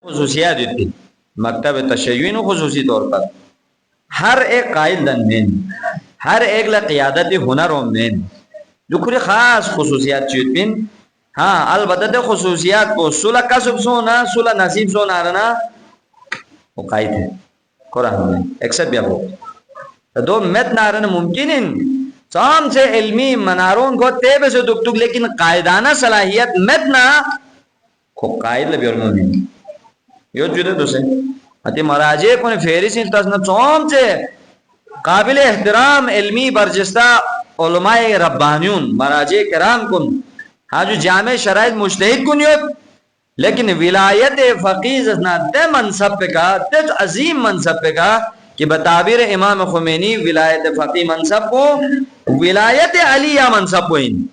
خصوصیات ہوتی مکتب تشیعین خصوصی طور پر ہر ایک قائد دن مین ہر ایک لا قیادت ہنر و مین جو کھری خاص خصوصیات چیت پین ہاں البتہ خصوصیات کو صلح کسب سونا صلح نصیب سونا رنا وہ قائد ہے قرآن میں ایکسپٹ بھی ہو دو مت نارن ممکن سام سے علمی منارون کو تیبے سے دک دک لیکن قائدانہ صلاحیت مت نہ کو قائد لبی اور مومن یہ جدے تو سے اتی مراجع کو نے فہرست تسنا چوم سے قابل احترام علمی برجستہ علماء ربانیون مراجع کرام کن ہاں جو جامع شرائط مجتہد کن یوت لیکن ولایت فقیز اسنا دے منصب پہ کا دے عظیم منصب پہ کا کہ بتعبیر امام خمینی ولایت فقی منصب کو ولایت علی یا منصب کو ان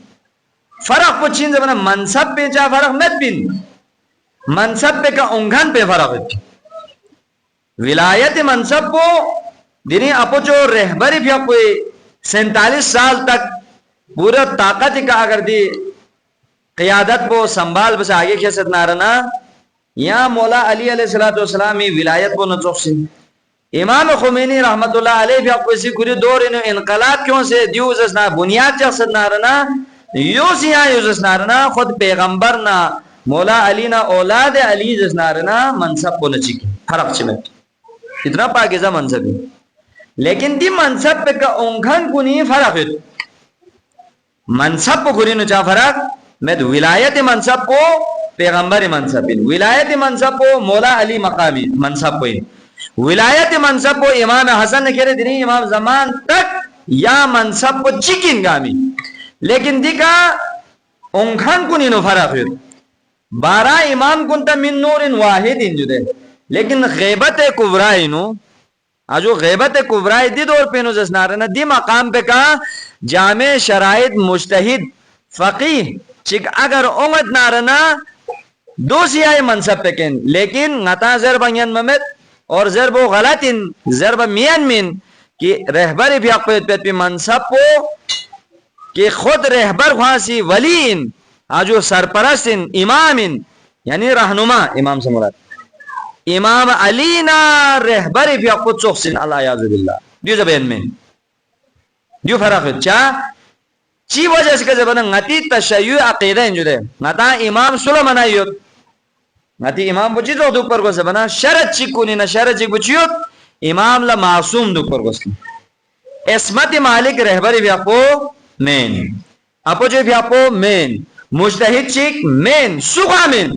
فرق کو چین زمانہ منصب پہ چاہ فرق مت پین منصب پہ کا انگھن پہ فرق ہے ولایت منصب کو دینی اپو جو رہبری بھی کوئی 47 سال تک پورا طاقت کا اگر دی قیادت کو سنبھال بس آگے کیسے نارنا یا مولا علی علیہ السلام ولایت کو نچوک سے امام خمینی رحمت اللہ علیہ بھی آپ کو اسی کری دور انقلاب کیوں سے دیوز اسنا بنیاد چاکست نارنا یوز یہاں یوز اسنارنا خود پیغمبر نا مولا علی نا اولاد علی جس نارنا منصب کو نچی کی فرق چمت اتنا پاکیزہ منصب ہے لیکن دی منصب پہ کا انگھن کو نہیں فرق ہے منصب کو کھری نچا فرق میں ولایت منصب کو پیغمبر منصب ولایت منصب کو مولا علی مقامی منصب کو ولایت منصب کو امام حسن نے کہہ رہے امام زمان تک یا منصب کو چکن گامی لیکن دیکھا انگھن کو نہیں فرق ہے 12 امام کنتا من نور واحد انجدے لیکن غیبت کبرائی نو آجو غیبت کبرائی دی دور پینو جسنارنا دی مقام پہ کا جامع شرائط مجتہد فقیح چک اگر امت نارنا دو سیائی منصب پہ کن لیکن غطا ضربا ین ممت اور ضرب غلط ضرب میان من کہ رہبر بھی اقویت پیت پی منصب کو کہ خود رہبر خواسی ولین آجو سرپرست امام یعنی رہنما امام سے مراد امام علی نا رہبر بھی اقویت چوک سن اللہ یعظ باللہ دیو زبین میں دیو فرق ہے چی وجہ سے کہ زبانہ غتی تشیع عقیدہ انجو دے غتا امام سلم منائیوت غتی امام بچی تو دک پر کو زبانہ شرط چی کنی نا شرط چی بچیوت امام لا معصوم دک پر کو سن اسمت مالک رہبری بھی اپو مین اپو جو بھی اپو مین مجتہد چک مین سخا مین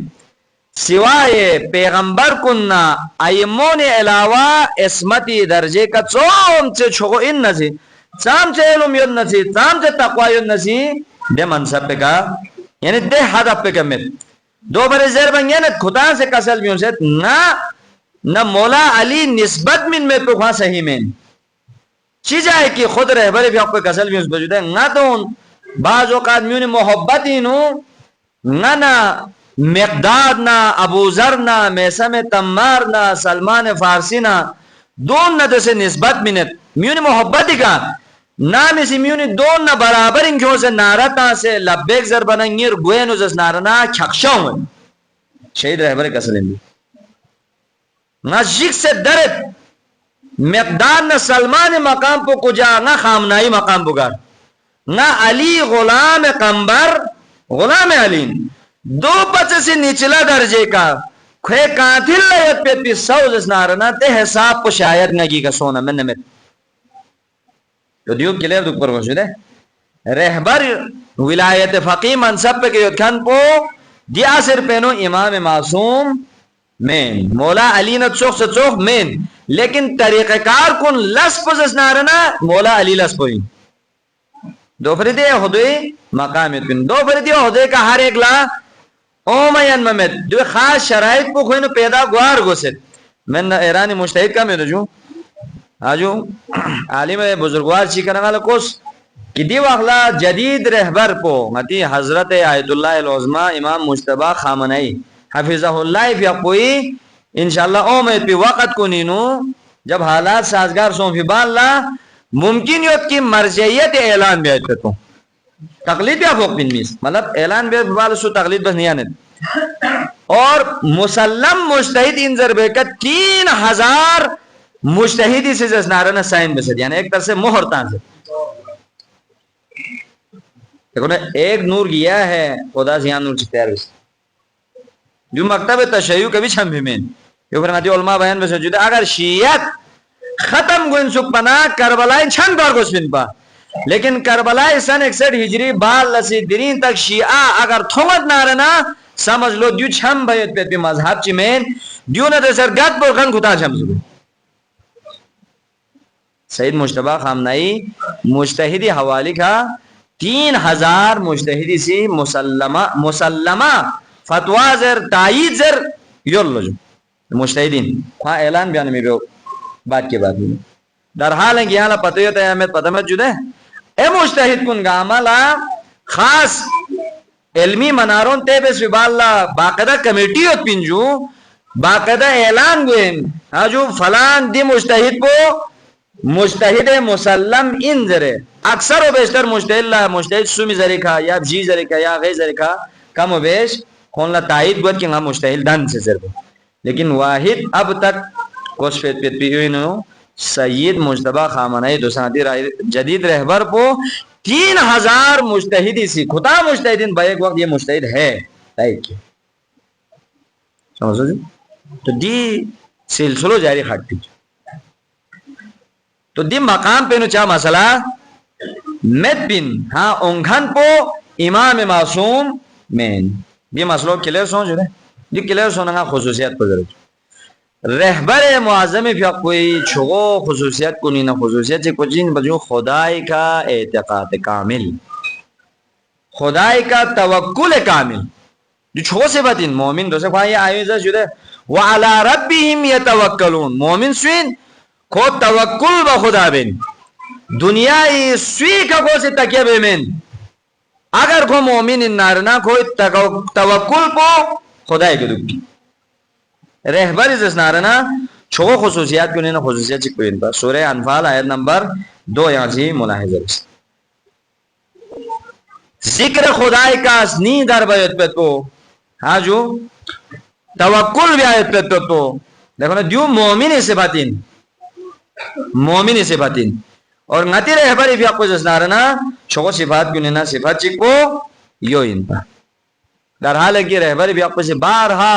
سوائے پیغمبر کننا ایمون علاوہ اسمتی درجے کا چوم چے چھو ان نسی چام چے علم یون نسی چام چے تقوی یون نسی دے منصب پہ کا یعنی دے حدب پہ کمت دو برے زیر بنگینت خدا سے کسل بھی انسیت نہ مولا علی نسبت من میں پہ خواہ صحیح مین چی جائے کہ خود رہبر بھی آپ کو کسل بھی انس بجودے نا دون بعض اوقات میونی محبتی نو نا مقداد نا ابو ذر نا میسم تمار نا سلمان فارسی نا دون نا دسے نسبت منت میونی محبتی کا نامی سی میونی دون نا برابر انکیوں سے نارتا سے لبیک ذر بننگیر گوینو زس نارنا کھکشاؤں ہیں شہید رہبر کسلیں بھی نا شک سے درد مقداد نا سلمان مقام پو کجا نا خامنائی مقام بگار نا علی غلام قمبر غلام علی دو بچے سے نچلا درجے کا کھوے کانتھل لیت پہ پی سوز اس نارنا تے حساب کو شاید نگی کا سونا من نمت تو دیو کلیر دک پر گوشو دے رہبر ولایت فقی منصب پہ کہ کھن پو دیا سر پینو امام معصوم مین مولا علی نا چوک سے چوک مین لیکن طریقہ کار کن لس پس نارنا مولا علی لس پوئی دو فردی خدوی مقامیت کن دو فردی خدوی کا ہر ایک لا اومین ممت دو خاص شرائط کو خوینو پیدا گوار گو ست من ایرانی مجتہد کا میں رجو آجو عالم بزرگوار چی کرنے والا کوس کہ دیو اخلا جدید رہبر پو متی حضرت آیت اللہ العظمہ امام مجتبہ خامنائی حفظہ اللہ فی اقوی انشاءاللہ اومید پی وقت کو نینو جب حالات سازگار سون فی باللہ ممکن یوت کی مرجعیت اعلان بیعت کرتا ہوں تقلید یا فوق بن میس مطلب اعلان بیعت بال سو تقلید بس نہیں آنے اور مسلم مجتہد ان ضربے کا 3000 مجتہدی سے نارنا سائن بسد یعنی ایک طرح سے مہر تان سے دیکھو نا ایک نور گیا ہے خدا سے یہاں نور چکتیار بس جو مکتب تشیع کبھی چھم بھی میں یہ فرماتی علماء بیان بس جدا اگر شیعت ختم گوئن سک پنا کربلائن چھن دور کو سپن پا لیکن کربلائی سن 61 ہجری بال لسی درین تک شیعہ اگر تھومت نارنا سمجھ لو دیو چھم بیت پیت پی مذہب چی مین دیو نا دے سر گت برخن کھتا چھم سکو سید مجتبہ خامنائی مجتہدی حوالی کا 3000 مجتہدی سی مسلمہ فتوہ زر تائید زر یولو جو مجتہدین ہاں اعلان بیان میں بھی بات کی بات میں در حال ہے کہ یہاں پتویت احمد پتمت جدے اے مجتہد کن گا عملا خاص علمی منارون تے بس ویبالا باقیدہ کمیٹیوت پینجو باقیدہ اعلان گوئن ہاں جو فلان دی مجتہد پو مجتہد مسلم ان ذرے اکثر و بیشتر مجتہد سومی ذریقہ یا جی ذریقہ یا غیر ذریقہ کم و بیش خونلا تائید گوت کہ ہم مجتہد دن سے ذرے لیکن واحد اب تک کچھ فیت پیت پیوینو سید مجتبہ خامنائی دوسانتی جدید رہبر پو 3000 مجتہدی سی خدا مجتہدین با ایک وقت یہ مجتہد ہے تائید کی سمجھو جو تو دی سلسلو جاری کھٹتی تو دی مقام پہ نو چاہ مسئلہ مت بن ہاں انگھن پو امام معصوم مین یہ مسئلہ کلیر سون جو ہے یہ کلیر سوننگا خصوصیت پر ضرور رہبر معظم فی کوئی چھگو خصوصیت کو نینا خصوصیت سے کچھ نہیں بجو خدای کا اعتقاد کامل خدای کا توکل کامل جو چھگو سے باتین مومن دوسرے خواہ یہ آئیوزہ جو ہے وَعَلَىٰ رَبِّهِمْ يَتَوَكَّلُونَ مومن سوین کو توکل با خدا بین دنیای سوی کا کو سے تکیہ بے من اگر کو مومن نارنا کوئی توکل پو خدای کے دکی رہبر اس نارنا چھو خصوصیات کیوں نہیں خصوصیات چک کوئی انتا سورہ انفال آیت نمبر 2 یہاں سے ملاحظہ بس ذکر خدای کا اسنی در بیت پیت پو ہاں جو توکل بھی آیت پیت پیت پو دیکھو نا دیو مومن صفاتین مومن صفاتین اور نتی رہبری بھی آپ کو جسنارنا چھو صفات کیوں نہیں صفات چک پو یو انتا در حال ہے کہ رہبری بھی آپ کو سے بارہا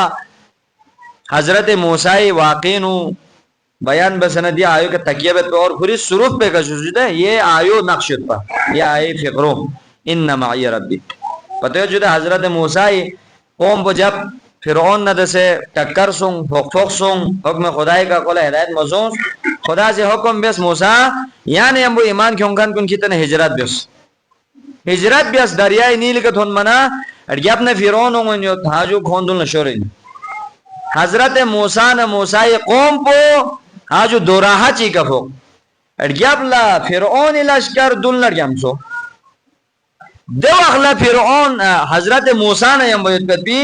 حضرت موسیٰ واقعینو بیان بسندی آیو کے تکیبت پہ اور پوری صروف پہ کشوشت ہے یہ آیو نقشت پہ یہ آئی فقرو ان معی ربی پتہ ہے جو حضرت موسیٰ قوم پہ جب فرعون نہ دسے ٹکر سنگ پھوک سنگ حکم خدای کا قول ہدایت مزون خدا سے حکم بیس موسیٰ یعنی ہم وہ ایمان کیونکن کن کی تنہ ہجرت بیس دریائی نیل کا تھون منا اڑگی اپنے فرعون ہوں جو تھاجو کھوندل نشورین حضرت موسیٰ نے موسیٰ قوم پو آجو دوراہا چی کفو اڑگیاب لا فرعون لشکر دل نرگیم سو دو اخلا فرعون حضرت موسیٰ نے یم بیت پت بھی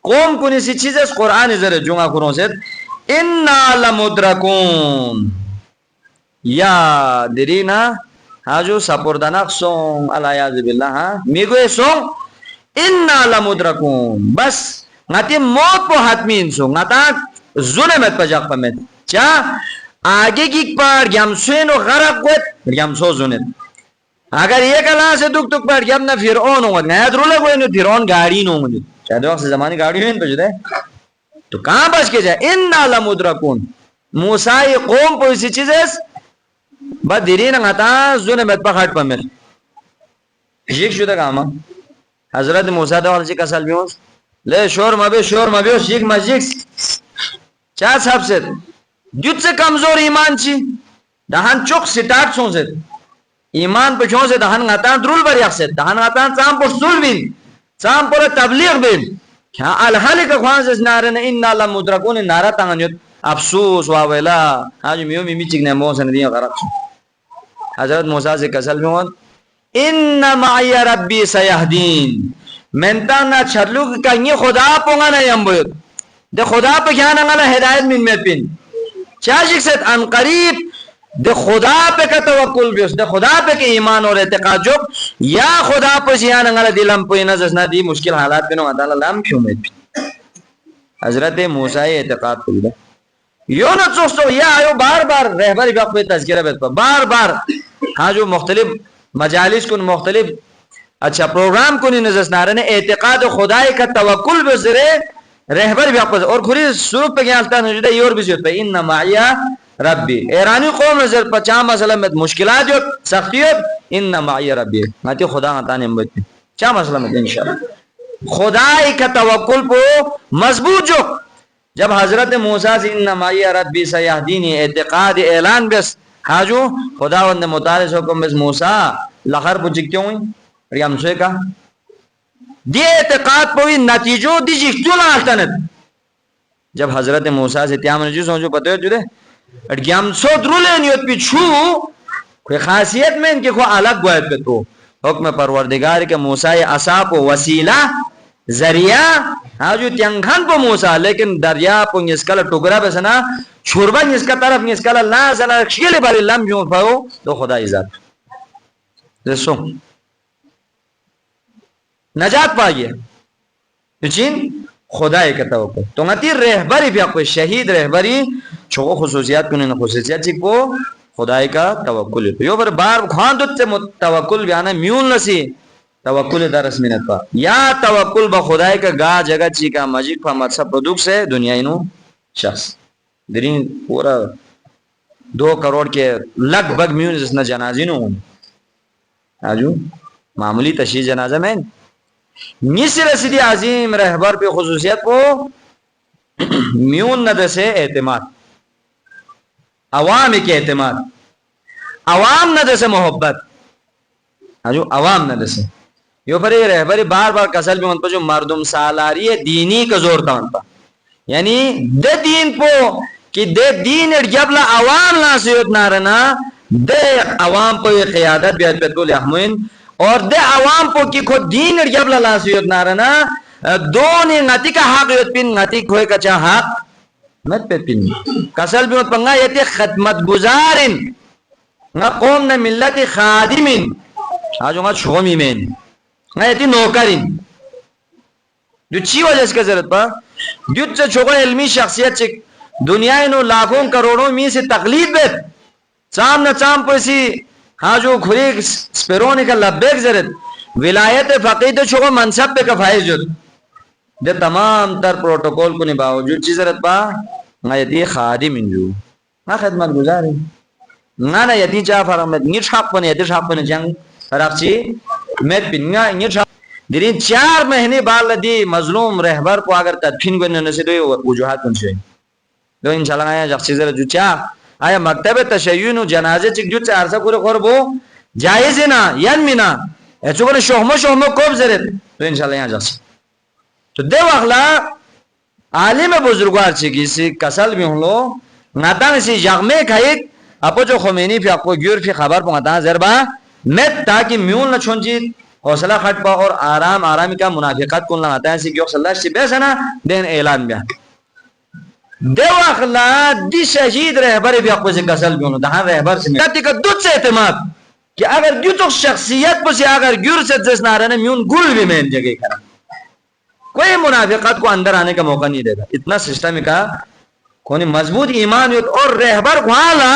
قوم کنی سی چیز اس قرآن ذرا جونگا کروں سے اِنَّا لَمُدْرَكُونَ یا درینا آجو سپردنک سونگ اللہ یعظب اللہ میگوئے سونگ اِنَّا لَمُدْرَكُونَ بس ناتی موت پو حتمی انسو ناتا ظلمت پا جاق پمیت چاہ آگے کی پار گیم سوینو غرق گوت گیم سو زنت اگر ایک اللہ سے دک تک پار گیم نا فرعون ہوں نیت رو لگوئے نو فرعون گاڑی نو ہوں چاہ دو وقت سے زمانی گاڑی ہوئے پا جدے تو کہاں بچ کے جائے اِنَّا لَمُدْرَكُونَ موسیٰ قوم پو اسی چیز ہے با دیرین ناتا ظلمت پا خٹ پمیت شیخ شدہ کاما حضرت موسیٰ دو علیہ کسال بیونس لے شور مبی شیخ مجیک چاہ صاحب سے جت سے کمزور ایمان چی دہن چک سٹارٹ سون سے ایمان پہ چھون سے دہن غطان درول بر یک سے دہن غطان چاہم پر سول بین چاہم پر تبلیغ بین کیا الحالی کا خوان سے نارن اِنَّا لَمُدْرَكُونَ نارا تانگنیت افسوس واویلا آج میو میمی چکنے مو سندیاں غرق سو حضرت موسیٰ سے کسل میں ہوں اِنَّ مَعِيَ رَبِّي سَيَهْدِينَ منتا نا چھلو کنگی خدا پونگا نا یم بود دے خدا پہ کیا نگا ہدایت من میں پین چاہ شک سے ان قریب دے خدا پہ کا توکل بیوس دے خدا پہ کے ایمان اور اعتقاد جو یا خدا پہ سیا نگا دلم پہ نزسنا دی مشکل حالات پہ نو عدال اللہ کیوں میں پین حضرت موسی اعتقاد کړی یو نه څوستو یا یو بار بار رهبری بیا په تذکرہ بیت بار بار ہاں جو مختلف مجالس کن مختلف اچھا پروگرام کنی نزس نارنے اعتقاد خدای کا توکل بزرے رہبر بھی اپس اور کھری سروپ پہ گیالتا نجدہ یہ اور بھی سیوت پہ انہا معیہ ربی ایرانی قوم نظر پہ چاہ مسئلہ میں مشکلات جو سختیت انہا معیہ ربی ماتی خدا غطانی امبت چاہ مسئلہ میں انشاءاللہ خدای کا توکل پہ مضبوط جو جب حضرت موسیٰ سے انہا معیہ ربی سیاہدینی اعتقاد اعلان بس حاجو خدا وند مطالعہ حکم بس موسیٰ لخر پہ چکتیوں ہوئی ریام سوئے کا دی اعتقاد پوی نتیجو دی جکتیوں لالتاند جب حضرت موسیٰ سے تیام نجیو سمجھو پتہ جو دے اٹھگیام سو درولے نیوت پی چھو کوئی خاصیت میں ان کے کوئی الگ گوئیت پہ تو حکم پروردگار کے موسیٰ اصاب و وسیلہ ذریعہ ہاں جو تینگھن پو موسیٰ لیکن دریا پو نسکل ٹکرا بسنا چھوڑبا نسکل طرف نسکل اللہ صلی اللہ شکل باری لم جون پاو تو خدا عزت رسو نجات پائیے چین خدای کا توکل تو نتی رہبری بھی کوئی شہید رہبری چھو خصوصیات کنن خصوصیات چی کو خدای کا توکل یو بر بار خوان دوت سے توکل بیانا میون نسی توکل درس منت پا یا توکل با خدای کا گا جگہ چی کا مجید پا مدسب پردوک سے دنیا انو شخص درین پورا 2 کروڑ کے لگ بگ میون جس نا جنازی نو آجو معمولی تشریح جنازہ میں نیسی رسیدی عظیم رہبر پہ خصوصیت کو میون ندر سے اعتماد عوام کے اعتماد عوام ندر سے محبت جو عوام ندر سے یو پر یہ رہبری بار بار کسل بھی من پا جو مردم سالاری دینی کا زور تا من پا یعنی دے دین پو کہ دے دین ارجبلا عوام ناسیوت نارنا دے عوام پو یہ قیادت بیاد بیت کو لحموین اور دے عوام پو کی خود دین ارجب لاسیوت نارنا دونی نتی کا حق یوت پین نتی کوئی کچا حق مت پہ پین کسل بھی مت پنگا یتی خدمت گزارن نا قوم نا ملت خادمین آجو مت شومی مین نا یتی نوکرین جو چی وجہ اس کا ضرورت پا جو سے چھوکو علمی شخصیت چک دنیا انو لاکھوں کروڑوں می سے تقلید بیت چام نا چام پویسی ہاں جو کھری سپیرونی کا لبیک زرد ولایت فقید چھوکو منصب پہ کفائز جد دے تمام تر پروٹوکول کو نباو جو چیز زرد پا نا یتی خادم انجو نا خدمت گزاری نا یتی چاہ فرمت نیچ حق پنے یتی حق پنے جنگ رخ چی میت پن نا نیچ حق درین 4 مہینے بال دی مظلوم رہبر کو اگر تدفین گونے نسی دوئی وجوہات کنشوئی دو انشاءاللہ آیا جخ چیز زرد جو چاہ آیا مکتب تشیعین و جنازے چک جو چارسا کورے خوربو جائز نا ینمینا ایچو کنے شہمو کوب زرد تو انشاءاللہ یہاں جاس تو دے واخلا عالم بزرگوار چکی سی کسل بھی ہوں لو ناتان سی جغمے کھائیت اپو جو خمینی فی اپو گیور فی خبر پو ناتان زربا میت تاکی میون نچون چیت حوصلہ خٹ پا اور آرامی کا منافقت کن لناتان سی گیوک صلی اللہ سی بیسنا دین اعلان بیا دیو اخلا دی شہید رہبر بھی اقوی سے کسل بھی ہوں دہاں رہبر سے کہتی کہ دودھ سے اعتماد کہ اگر دیو تو شخصیت پسی اگر گیر سے جس نہ رہنے میون گل بھی میں جگہ کرا کوئی منافقت کو اندر آنے کا موقع نہیں دے گا اتنا سسٹم کا کونی مضبوط ایمان اور رہبر کو حالا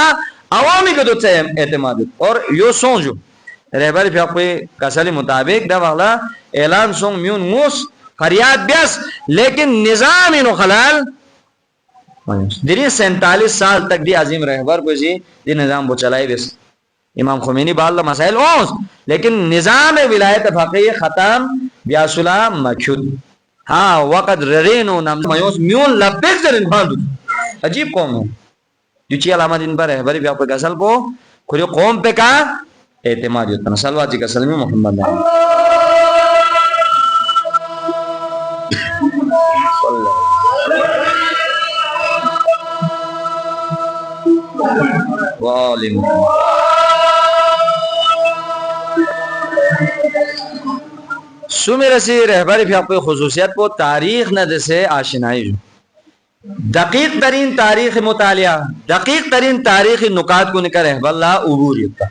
عوامی کے دودھ سے اعتماد اور یو سونجو رہبر بھی اقوی کسلی مطابق دیو اخلا اعلان سونگ میون موس فریاد بیس لیکن نظام انو خلال دنیا 47 سال تک دی عظیم رہبر کو جی دی نظام وہ چلائی بس امام خمینی بال مسائل اونس لیکن نظام ولایت فقیہ ختم بیاسولا مکھود ہاں وقت ررینو میوس میون لبیک زرین باندو عجیب قوم ہے جو چی علامہ دن پر رہبری بھی آپ کو کسل پو کھوری قوم پہ کا اعتماد ہوتا سلواتی کا سلمی محمد سو میرے سی رہبری بھی آپ کو خصوصیت کو تاریخ نہ جیسے آشنائی جو دقیق ترین تاریخ مطالعہ دقیق ترین تاریخ نکات کو نکر رہب اللہ عبوریت کا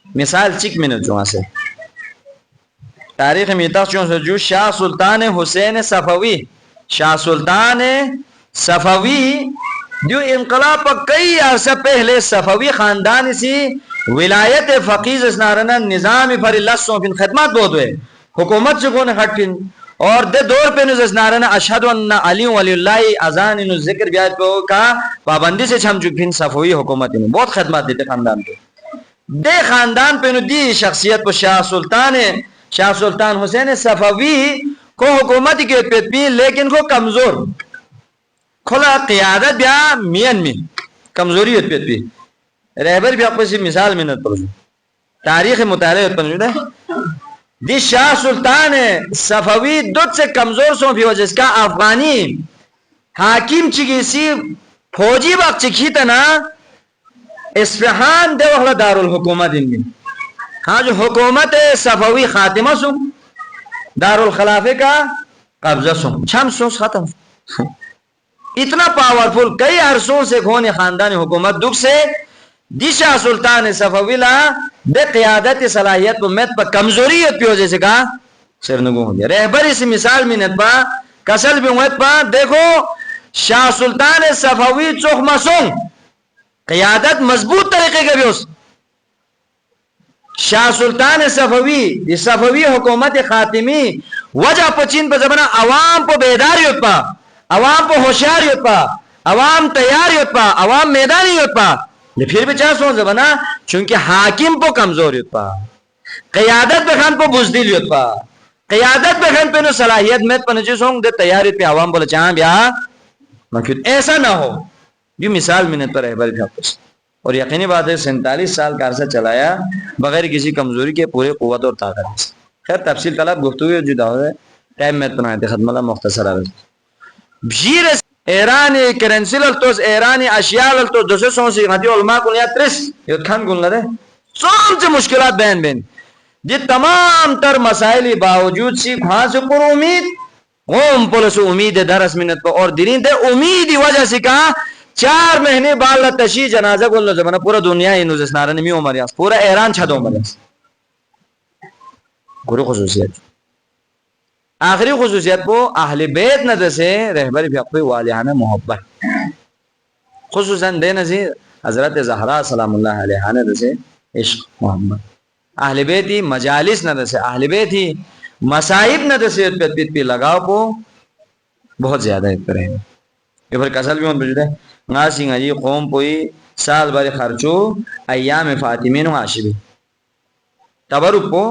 مثال چک منت جو سے تاریخ میتاق چون سے جو شاہ سلطان حسین صفوی شاہ سلطان صفوی جو انقلاب پر کئی عرصہ پہلے صفوی خاندان سی ولایت فقیز اسنارنا نظام پر لسوں پھر خدمات بہت ہوئے حکومت سے کون خط پھر اور دے دور پہ نوز اسنارنا اشہد ان علی ولی اللہ ازان انو ذکر بیاد پہ کا پابندی سے چھم چک پھر صفوی حکومت انو بہت خدمات دیتے خاندان پہ دے خاندان پہ نو دی شخصیت پہ شاہ سلطان حسین صفوی کو حکومت کی پیت لیکن کو کمزور کھلا قیادت بیا مین میں کمزوری پیت پی رہبر بھی آپ سے مثال منت پر تاریخ مطالعہ پر جو ہے دی شاہ سلطان صفوی دودھ سے کمزور سو بھی وجہ اس کا افغانی حاکم چکی سی فوجی وقت چکی تنا اصفہان دے وقت دارالحکومت ان میں ہاں جو حکومت صفوی خاتمہ سو دارالخلافے کا قبضہ سو چھم سو ختم اتنا پاورفل کئی عرصوں سے کھونے خاندان حکومت دکھ سے دی شاہ سلطان صفوی لا دے قیادت صلاحیت پر میت پر کمزوریت پیو جیسے کہا سرنگو ہو گیا رہبر اس مثال منت پا کسل بھی ہوئیت پا دیکھو شاہ سلطان صفوی چوخ مسون قیادت مضبوط طریقے کے بھی اس شاہ سلطان صفوی صفوی حکومت خاتمی وجہ پچین پر زمانہ عوام کو بیداریت پا عوام کو ہوشیاریت پا عوام تیاریت پا عوام میدانیت پا پھر بھی چاہ سو زبنا چونکہ حاکم پو کمزوریت پا قیادت پہ خان پو بزدیلیت پا قیادت پہ خان پہ نو صلاحیت میت پا نچیس ہوں دے تیاریت پہ عوام بولا چاہاں بیا مکیود ایسا نہ ہو یہ مثال منت پر رہبر بھی حافظ اور یقینی بات ہے 47 سال کا عرصہ چلایا بغیر کسی کمزوری کے پورے قوت اور طاقت سے خیر تفصیل طلب گفتگو جدا ہو ہے ٹائم میت پناہتے ختم اللہ مختصر آرز بھیر ایرانی کرنسی للتوز ایرانی اشیاء للتوز دوسرے سونسی غدی علماء کن یا ترس یہ کھان کن لدے سوچ مشکلات بین جی تمام تر مسائلی باوجود سی کھاں سے پر امید غوم پولس امید درس منت پر اور دینی دے امیدی وجہ سے کہا 4 مہینے بعد تشیح جنازہ کو اللہ زمانہ پورا دنیا ہی نوز اسنارن میں عمریاس پورا ایران چھا دو عمریاس گروہ خصوصیت آخری خصوصیت کو اہل بیت ندر سے رہبر بھی اقوی والیانہ محبت خصوصاً دے نظیر حضرت زہرا سلام اللہ علیہ ندر سے عشق محمد اہل بیتی مجالس ندر سے اہل بیتی مسائب ندر سے پیت پی لگاو کو بہت زیادہ ایک رہے یہ پھر کسل بھی ہوں بجھتے ناسی نجی قوم پوئی سال باری خرچو ایام فاطمین و عاشبی تبرک کو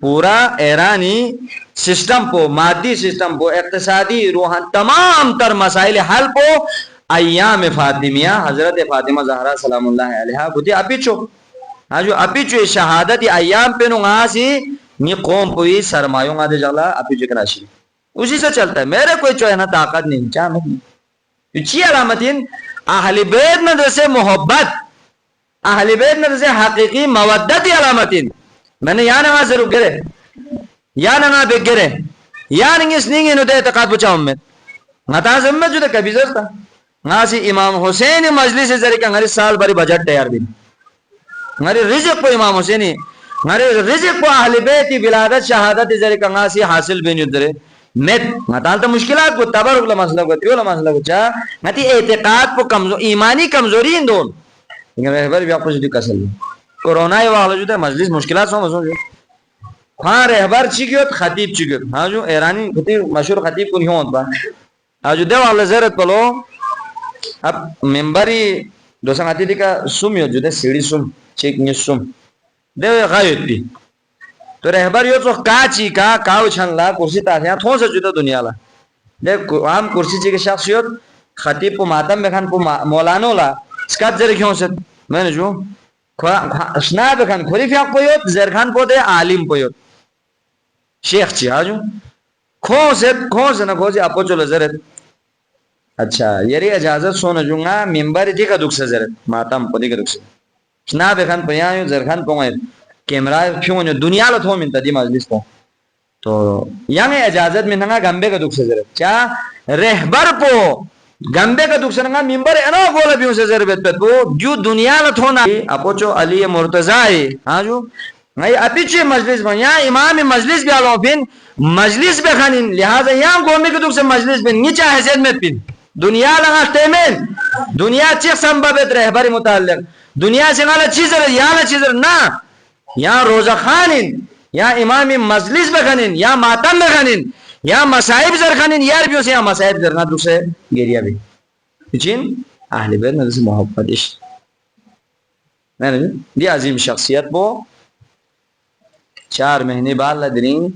پورا ایرانی سسٹم پو مادی سسٹم پو اقتصادی روحان تمام تر مسائل حل پو ایام فاطمیہ حضرت فاطمہ زہرا سلام اللہ علیہ بودی اپیچو جو اپیچو شہادت ایام پہ نو آسی نی قوم پوئی سرمایوں آدھے جالا اپیچو کراشی اسی سے چلتا ہے میرے کوئی چوہے نا طاقت نہیں چاہ نہیں چی علامتین اہل بیت ندر سے محبت اہل بیت ندر سے حقیقی مودتی علامتین میں نے یا نگاہ سے رک گرے یا نگاہ بک گرے یا نگیس نینگی نو دے اعتقاد پچھا امت نتاز امت جو دے کبھی زرتا ناسی امام حسین مجلس زری کا نگاری سال باری بجٹ تیار بھی نگاری رزق پو امام حسینی نگاری رزق پو اہل بیتی بلادت شہادت زری کا نگاسی حاصل بھی نیو درے میت نتال تا مشکلات کو تبرک لمسلہ کو تیو لمسلہ کو چاہ نتی اعتقاد کو ایمانی کمزوری ان دون لیکن رہبر بھی آپ کو جدی کسل دی کورونائی واقع جو دے مجلس مشکلات سو مسو جو ہاں رہبر چکیوت خطیب چکیوت ہاں جو ایرانی خطیب مشہور خطیب کو نہیں ہوت با ہاں جو دے واقع زیرت پلو اب ممبری دوسرا خطیب دی کا سم یو جو دے سیڑی سم چیک نیس سم دے غایت بھی تو رہبر یو تو کاچی کا کاو چھن لا کرسی تاثیاں تھون سے جدا دنیا لا دیکھ عام کرسی چی کے شخصیت خطیب پو ماتم بکھن پو مولانو لا سکات زر کیوں سے میں نے جو اسنا بکھن کھوری فیاق پویوت زرخان پو دے عالم پویوت شیخ چی آجو کھون سے نا کھون سے اپو چلو زرت اچھا یری اجازت سو نجونگا ممبر دی کا دکھ سے زرت ماتم پو دی کا دکھ سے اسنا بکھن پویایو زرخان پو گئے کیمرہ کیوں دنیا لو تھو منتا دی مجلس کو تو یعنی اجازت میں نگا گمبے کا دکھ سے ضرورت چاہ رہبر پو گمبے کا دکھ سے نگا ممبر انو گولا بیوں سے ضرورت پہ تو جو دنیا لو تھو نا اپو چو علی مرتضی ہاں جو نہیں اپیچے مجلس میں یا امام مجلس بھی آلوفین مجلس بے خانین لہذا یا گومی کے دکھ سے مجلس بے نیچا حیثیت میں پین دنیا لگا تیمین دنیا چیخ سنبابت رہبری متعلق دنیا سے غالت چیزر یا نا چیزر نا یا روزہ خانین یا امام مجلس بے خانین یا ماتم بے خانین یا مسائب زر خانین یار بھی اسے یا مسائب زر نا دکھ سے گیریا بھی چین اہل بیت نظر سے محبت عشق دی عظیم شخصیت بو 4 مہینے بعد لدرین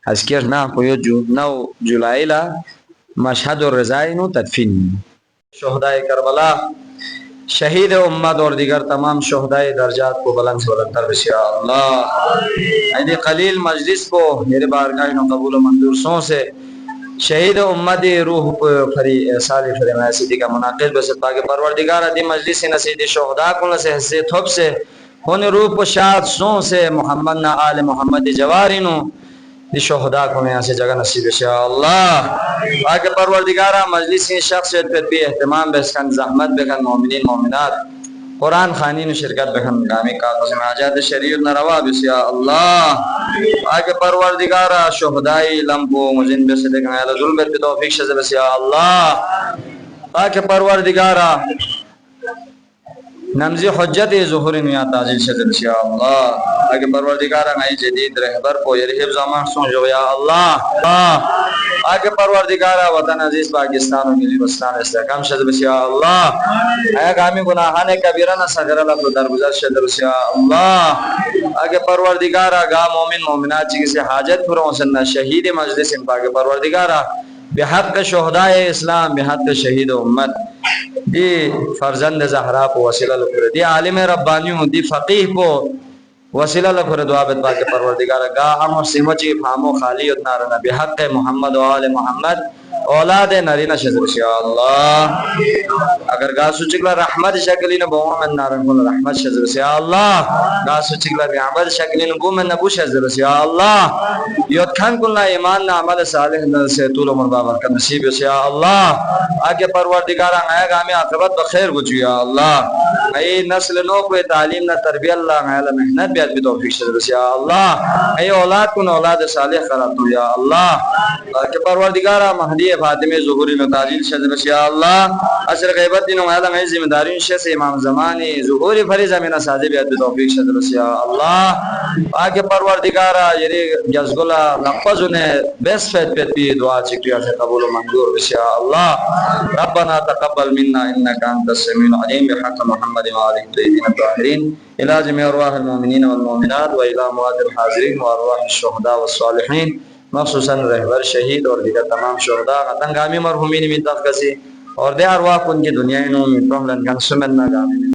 اذکر نا کوئی 9 جولائی لا مشہد اور رضائی نو تدفین شہدائے کربلا شہید امت اور دیگر تمام شہدائے درجات کو بلند سے بلندتر بس یا اللہ ایدی قلیل مجلس کو میرے بارگاہ نو قبول و منظور سوں سے شہید امت روح فری صالح فرمائے سیدی کا مناقض بس پاک پروردگار دی مجلس نسید شہداء کو سے حصے تھوب سے ہونے روح و شاد سوں سے محمد نا آل محمد جواری نو دی شہداء کو یہاں سے جگہ نصیب یا اللہ پاک پروردگارہ مجلس شخصیت پر بھی اہتمام بسکن زحمت بکن مومنین مومنات قرآن خانین شرکت بکن گامی کا قسم حاجات شریعت نروا بس یا اللہ پاک پروردگارہ شہدائی لمبو مجن بس دیکھن یا ظلم بر توفیق شز بس یا اللہ پاک پروردگارہ نمزی حجت ظہور نیا تاجل شزر یا اللہ اگر پروردگارہ نئی جدید رہبر کو یہ حفظ امان سنجو یا اللہ اگر پروردگارہ وطن عزیز پاکستان و ملی وستان استحکام شزر یا اللہ اگر کامی گناہانے کبیرہ صغر اللہ کو درگزر شزر یا اللہ اگر پروردگارہ گا مومن مومنات چی کسی حاجت پھروں سننا شہید مجلس ان پاک پروردگارہ بحق شہدائے اسلام بحق شہید امت دی فرزند زہرا کو وسیلہ لکھر دی عالم ربانیوں دی فقیح کو وسیلہ لکھر دعا بیت پاک پروردگار گاہ ہم سیمچی فامو خالی اتنارنا بحق محمد و آل محمد اولاد نرین شزر یا اللہ اگر گاہ سچکلا رحمت شکلین بو من نارن کن رحمت شزر یا اللہ گاہ سچکلا رحمت شکلین بو من نبو شزر یا اللہ یود کھن کن ایمان نا عمل صالح سے طول عمر بابر کا نصیب یا اللہ آگے پروردگارہ نیا گامی آقبت بخیر گجو یا اللہ ای نسل نو کوئی تعلیم نا تربیت اللہ نیا محنت بیت بھی توفیق شزر یا اللہ ای اولاد کن اولاد صالح کراتو یا اللہ آگے پروردگارہ مہدی فاطمہ ظہوری نتاجیل شزر یا اللہ اثر غیبت دینوں میں علم ذمہ داریوں شیخ امام زمانی ظہوری فریضہ میں نسازی بیت بھی توفیق شزر یا اللہ آگے پروردگارہ یعنی جزگلہ لفظ انہیں بیس فیت پیت بھی دعا چکریہ سے قبول و منظور بس یا اللہ ربنا تقبل منا انکا انت السمیع العلیم بحق محمد وآلہ الطیبین الطاہرین الى جميع ارواح المؤمنین والمؤمنات و الى مواد الحاضرین و ارواح الشہداء والصالحین مخصوصاً رہبر شہید اور دیگر تمام شہداء غتنگامی مرحومین من تفکسی اور دے ارواح ان کی دنیا انہوں میں پرہلن کن سمن ناگامی